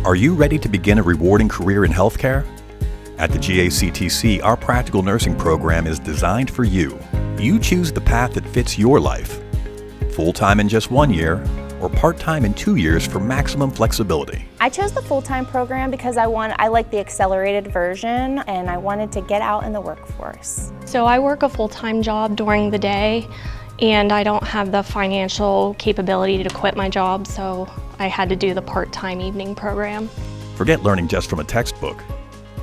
Are you ready to begin a rewarding career in healthcare? At the GACTC, our practical nursing program is designed for you. You choose the path that fits your life. Full-time in just 1 year, or part-time in 2 years for maximum flexibility. I chose the full-time program because I like the accelerated version and I wanted to get out in the workforce. So I work a full-time job during the day and I don't have the financial capability to quit my job, so I had to do the part-time evening program. Forget learning just from a textbook.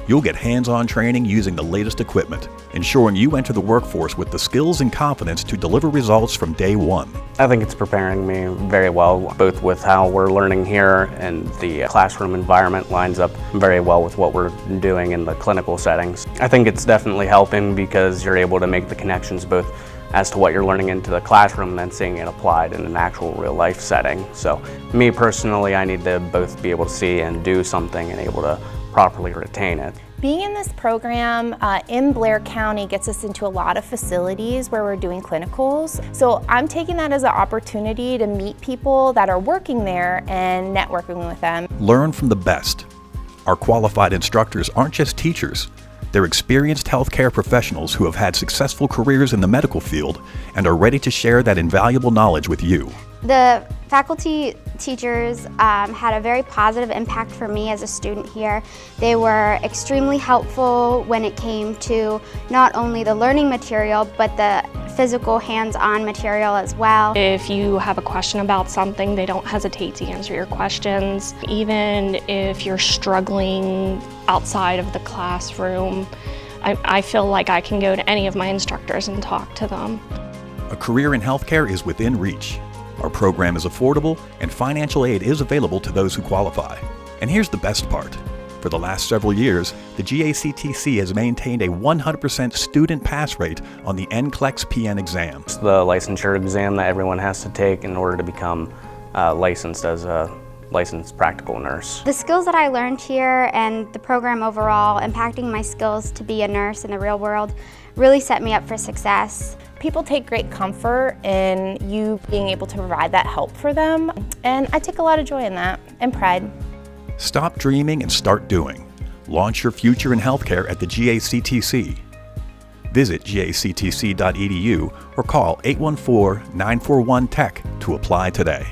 You'll get hands-on training using the latest equipment, ensuring you enter the workforce with the skills and confidence to deliver results from day one. I think it's preparing me very well, both with how we're learning here and the classroom environment lines up very well with what we're doing in the clinical settings. I think it's definitely helping because you're able to make the connections both as to what you're learning into the classroom and then seeing it applied in an actual real life setting. So me personally, I need to both be able to see and do something and able to properly retain it. Being in this program in Blair County gets us into a lot of facilities where we're doing clinicals. So I'm taking that as an opportunity to meet people that are working there and networking with them. Learn from the best. Our qualified instructors aren't just teachers. They're experienced healthcare professionals who have had successful careers in the medical field and are ready to share that invaluable knowledge with you. The faculty teachers had a very positive impact for me as a student here. They were extremely helpful when it came to not only the learning material, but the physical hands-on material as well. If you have a question about something, they don't hesitate to answer your questions. Even if you're struggling outside of the classroom, I feel like I can go to any of my instructors and talk to them. A career in healthcare is within reach. Our program is affordable and financial aid is available to those who qualify. And here's the best part. For the last several years, the GACTC has maintained a 100% student pass rate on the NCLEX PN exam. It's the licensure exam that everyone has to take in order to become licensed as a licensed practical nurse. The skills that I learned here and the program overall, impacting my skills to be a nurse in the real world, really set me up for success. People take great comfort in you being able to provide that help for them, and I take a lot of joy in that and pride. Stop dreaming and start doing. Launch your future in healthcare at the GACTC. Visit gactc.edu or call 814-941-TECH to apply today.